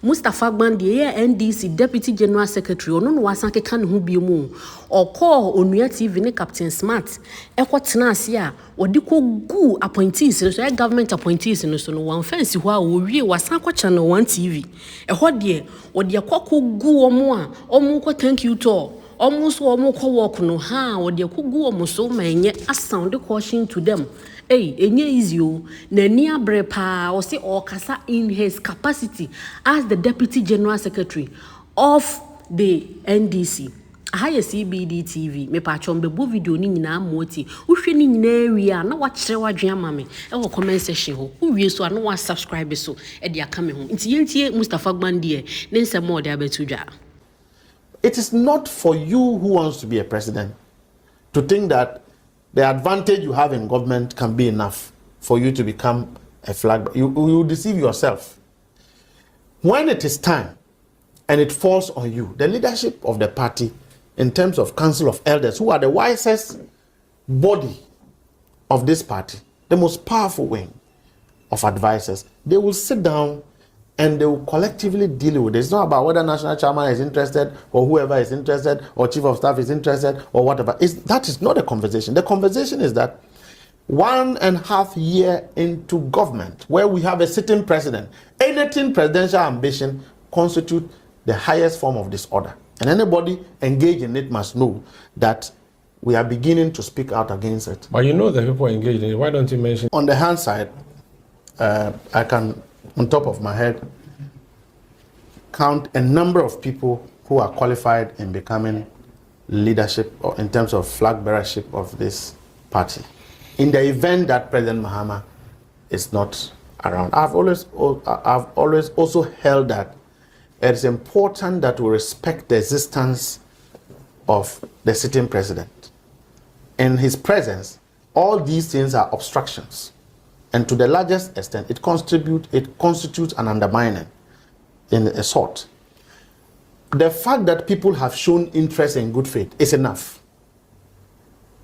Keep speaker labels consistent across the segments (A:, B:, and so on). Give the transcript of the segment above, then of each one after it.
A: Mustapha Gbande, NDC Deputy General Secretary, ono no wasanke kan ho biomu. Oko Onua TV ne Captain Smart. Ekotena ase a wodi ko gu appointees so government appointees no so no one fence ho a wo wie wasan ko channel 1 TV. Eho de wodi akoko gu omo a omo ko thank you to almost omo ko work no ha wodi akoko omo so ma enye sound caution to them. Hey, enye easy o. Nani abrepa o se okasa in his capacity as the Deputy General Secretary of the NDC. Ahaya CBD TV. Me pa chombe bu video ni nyina moti. Uhwe ni nyina area na wa kire wa dwan ma me. E wo comment section ho. Uwie so na wa subscribe so e de aka me ho. Nti yentie Mustapha Gbande ne nsem o de abetudwa.
B: It is not for you who wants to be a president to think that the advantage you have in government can be enough for you to become a flag. You deceive yourself. When it is time and it falls on you, the leadership of the party in terms of Council of Elders, who are the wisest body of this party, the most powerful wing of advisors, they will sit down and they will collectively deal with it. It's not about whether national chairman is interested or whoever is interested or chief of staff is interested or whatever. That is not a conversation. The conversation is that 1.5 years into government, where we have a sitting president, anything presidential ambition constitutes the highest form of disorder. And anybody engaged in it must know that we are beginning to speak out against it.
C: But you know the people engaged in it. Why don't you mention?
B: On the hand side, I can, on top of my head, count a number of people who are qualified in becoming leadership or in terms of flag bearership of this party. In the event that President Mahama is not around, I've always also held that it is important that we respect the existence of the sitting president. In his presence, all these things are obstructions. And to the largest extent, it constitutes an undermining in a sort. The fact that people have shown interest in good faith is enough.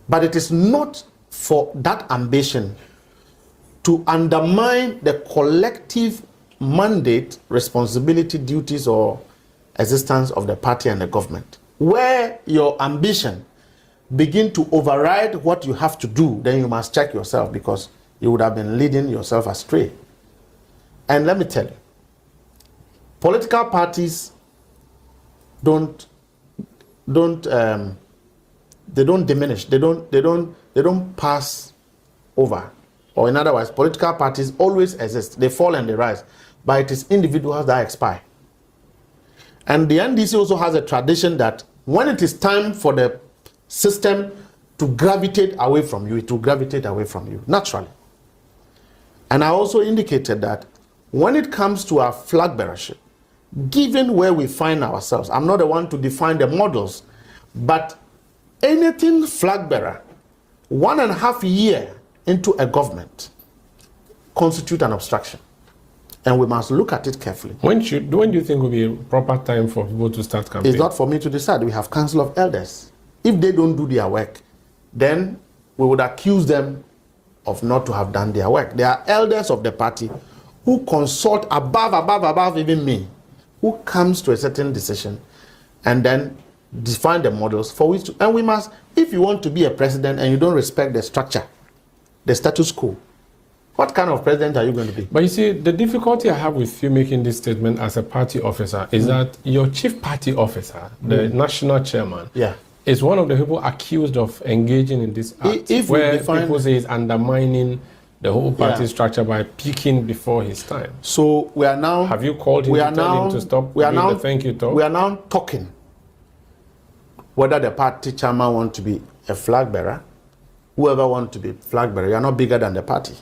B: But it is not for that ambition to undermine the collective mandate, responsibility, duties, or existence of the party and the government. Where your ambition begin to override what you have to do, then you must check yourself, because you would have been leading yourself astray. And let me tell you, political parties don't diminish. They don't pass over. Or in other words, political parties always exist. They fall and they rise. But it is individuals that expire. And the NDC also has a tradition that when it is time for the system to gravitate away from you, it will gravitate away from you naturally. And I also indicated that when it comes to our flag bearership, given where we find ourselves, I'm not the one to define the models, but anything flag bearer, 1.5 years into a government, constitute an obstruction. And we must look at it carefully.
C: When do you think will be a proper time for people to start campaigning?
B: It's not for me to decide. We have Council of Elders. If they don't do their work, then we would accuse them of not to have done their work. They are elders of the party who consult above even me, who comes to a certain decision and then define the models for which to, and we must, if you want to be a president and you don't respect the structure, the status quo, what kind of president are you going to be?
C: But you see, the difficulty I have with you making this statement as a party officer is that your chief party officer, the national chairman, is one of the people accused of engaging in this act, where people say he's undermining the whole party structure by peaking before his time.
B: So we are now...
C: Have you called him to tell him to stop doing the thank you talk?
B: We are now talking whether the party chairman wants to be a flag bearer. Whoever wants to be flag bearer, you are not bigger than the party.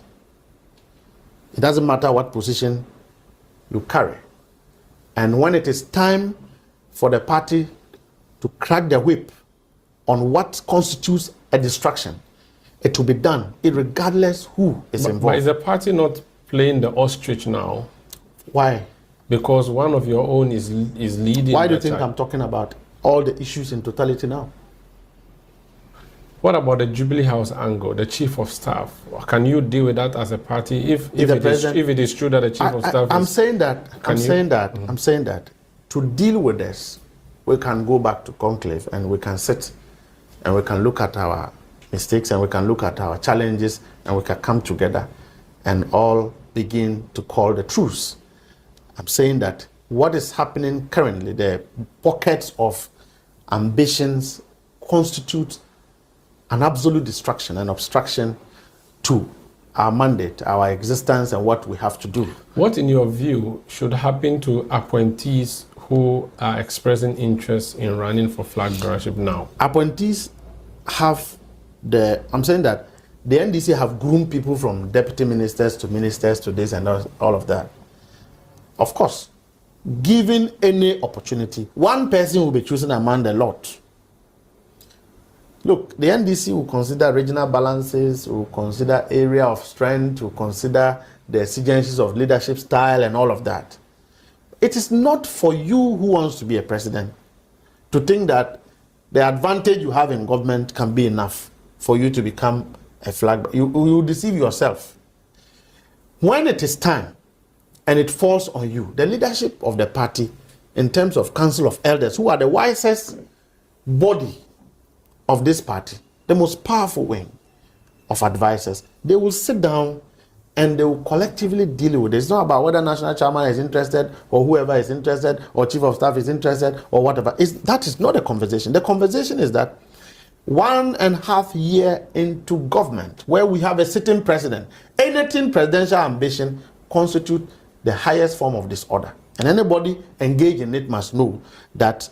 B: It doesn't matter what position you carry. And when it is time for the party to crack the whip on what constitutes a distraction, it will be done, regardless who is involved.
C: But is the party not playing the ostrich now?
B: Why?
C: Because one of your own is leading.
B: Why do you think I'm talking about all the issues in totality now?
C: What about the Jubilee House angle, the chief of staff? Can you deal with that as a party if it is true that the chief of staff
B: I'm saying that to deal with this, we can go back to conclave and we can sit and we can look at our mistakes and we can look at our challenges and we can come together and all begin to call the truce. I'm saying that what is happening currently, the pockets of ambitions constitute an absolute distraction and obstruction to our mandate, our existence, and what we have to do.
C: What, in your view, should happen to appointees who are expressing interest in running for flag bearership now?
B: Appointees have I'm saying that the NDC have groomed people from deputy ministers to this and all of that. Of course, given any opportunity, one person will be chosen among the lot. Look, the NDC will consider regional balances, will consider area of strength, will consider the exigencies of leadership style and all of that. It is not for you who wants to be a president to think that the advantage you have in government can be enough for you to become a flag. You deceive yourself. When it is time and it falls on you, the leadership of the party in terms of Council of Elders, who are the wisest body of this party, the most powerful wing of advisors, they will sit down and they will collectively deal with it. It's not about whether national chairman is interested or whoever is interested or chief of staff is interested or whatever. That is not a conversation. The conversation is that 1.5 years into government, where we have a sitting president, anything presidential ambition constitute the highest form of disorder. And anybody engaged in it must know that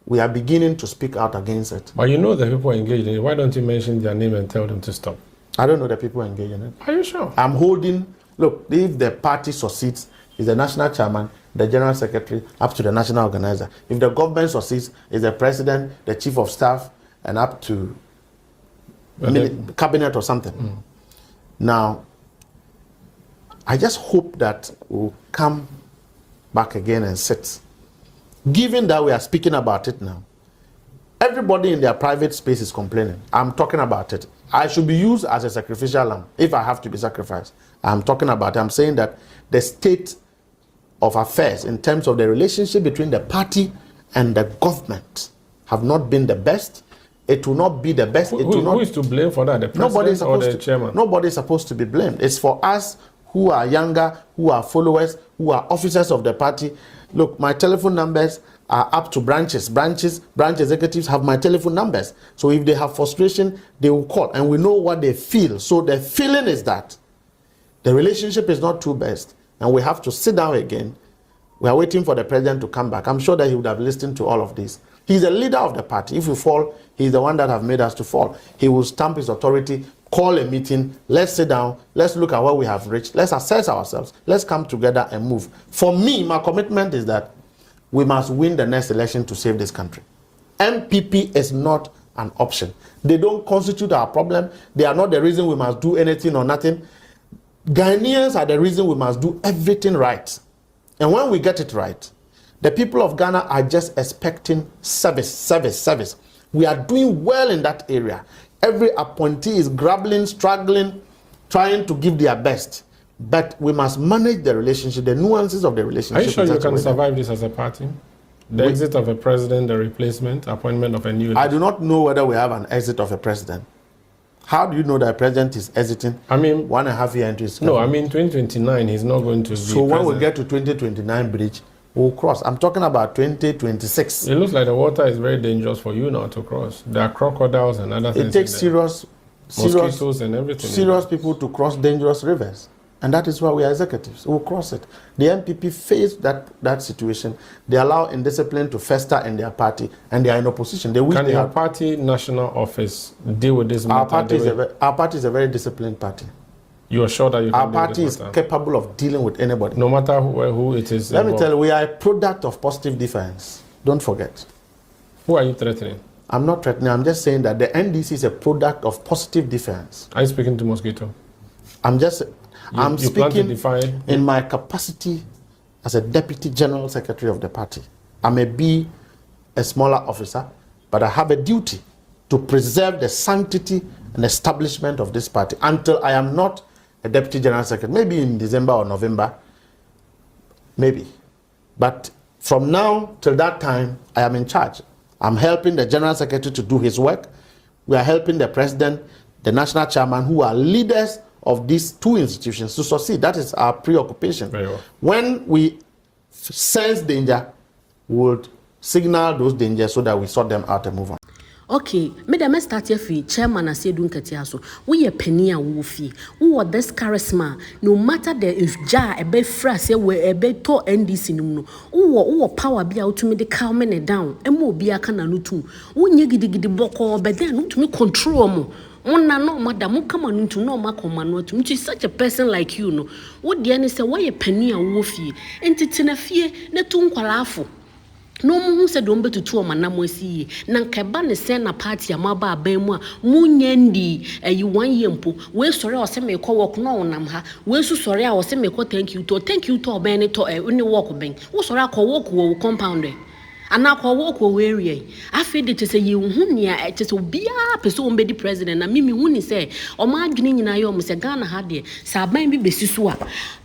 B: we are beginning to speak out against it.
C: But you know the people engaged in it. Why don't you mention their name and tell them to stop?
B: I don't know the people engaged in it.
C: Are you sure?
B: I'm holding, look, if the party succeeds, is the national chairman, the general secretary, up to the national organizer. If the government succeeds, is the president, the chief of staff, and up to cabinet or something. Now, I just hope that we'll come back again and sit. Given that we are speaking about it now, everybody in their private space is complaining. I'm talking about it. I should be used as a sacrificial lamb if I have to be sacrificed. I'm talking about it. I'm saying that the state of affairs in terms of the relationship between the party and the government have not been the best. It will not be the best.
C: Who is to blame for that? The president or the chairman?
B: Nobody is supposed to be blamed. It's for us who are younger, who are followers, who are officers of the party. Look, my telephone numbers are up to branches. Branch executives have my telephone numbers. So if they have frustration, they will call. And we know what they feel. So the feeling is that the relationship is not too best. And we have to sit down again. We are waiting for the president to come back. I'm sure that he would have listened to all of this. He's the leader of the party. If we fall, he's the one that have made us to fall. He will stamp his authority, call a meeting, let's sit down, let's look at what we have reached, let's assess ourselves, let's come together and move. For me, my commitment is that we must win the next election to save this country. MPP is not an option. They don't constitute our problem. They are not the reason we must do anything or nothing. Ghanaians are the reason we must do everything right. And when we get it right, the people of Ghana are just expecting service. We are doing well in that area. Every appointee is grappling, struggling, trying to give their best. But we must manage the relationship, the nuances of the relationship.
C: Are you sure you can survive this as a party? The exit of a president, the replacement, appointment of a new leader?
B: I do not know whether we have an exit of a president. How do you know that a president is exiting? I mean, 1.5 years into his
C: career. No, I mean 2029, he's not going to be
B: So when we get to 2029 bridge, we'll cross. I'm talking about 2026.
C: It looks like the water is very dangerous for you now to cross. There are crocodiles and other things.
B: It takes
C: mosquitoes and everything.
B: Serious people to cross dangerous rivers. And that is why we are executives. We'll cross it. The MPP faced that situation. They allow indiscipline to fester in their party, and they are in opposition.
C: Can your party national office deal with this matter?
B: Our party is a very disciplined party.
C: You are sure that you can
B: Our party is capable of dealing with anybody.
C: No matter who it is.
B: Let me tell you, we are a product of positive defiance. Don't forget.
C: Who are you threatening?
B: I'm not threatening. I'm just saying that the NDC is a product of positive defiance.
C: Are you speaking to Mosquito?
B: I'm speaking in my capacity as a deputy general secretary of the party. I may be a smaller officer, but I have a duty to preserve the sanctity and establishment of this party until I am not a Deputy General Secretary, maybe in December or November, maybe. But from now till that time, I am in charge. I'm helping the General Secretary to do his work. We are helping the President, the National Chairman, who are leaders of these two institutions to succeed. That is our preoccupation.
C: Very well.
B: When we sense danger, we would signal those dangers so that we sort them out and move on.
A: Okay, me da me start here fi chairman Asiedu and Debra so. We penny a wo fi. Wo this charisma no matter the if ja ebe phrase we ebe to NDC no. Wo power bi a utumi de calm me down. Emo obi aka na no tu. Wo nye gidigidi boko but then utumi control mo. Una no madam come on into no makomano to which is such a person like you no. Wo de any say why penny a wo fi. Enti tena fie na tu nkwalafo. No mu se dombe tutu o manam asi na nkeba ne sen na party amaba aban mu a munyendi yi 1 year mpo we sori o se me ko work no onam ha we su sori a o se me ko thank you to oban ne to oni work ben wo sori akọ work wo compound ana akọ work wo area afi de te se ye hu nia te se obia pese o mbedi president na mimi hu ni se o ma adwene nyina ye o mo se Ghana ha de sa aban bi besi so a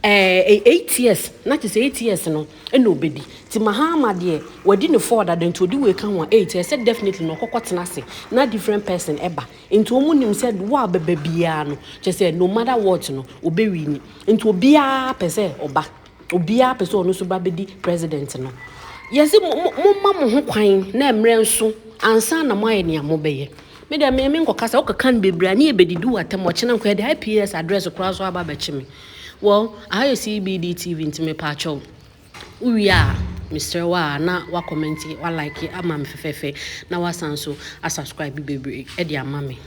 A: 8 years na te se 8 years no e no obedi ti Mahama de wadi no forward that into di we kan 8 I said definitely no kokotena se na different person eba into omunim said wa beba bia no je say no matter what no obewi ni into obia pese oba obia pese ono so ba bedi president no yesi mo ho kwan na emre nso ansa na mo aye ne amobeye me de me nkokasa o kan bebra na ebedidi watem o kyenam kwa de IPS address kura so aba bechi well I CBD TV ntime pa cho we are Mr. Wa na wa comment wa like ama me fefefe na wa sanso a subscribe bebre e de ama me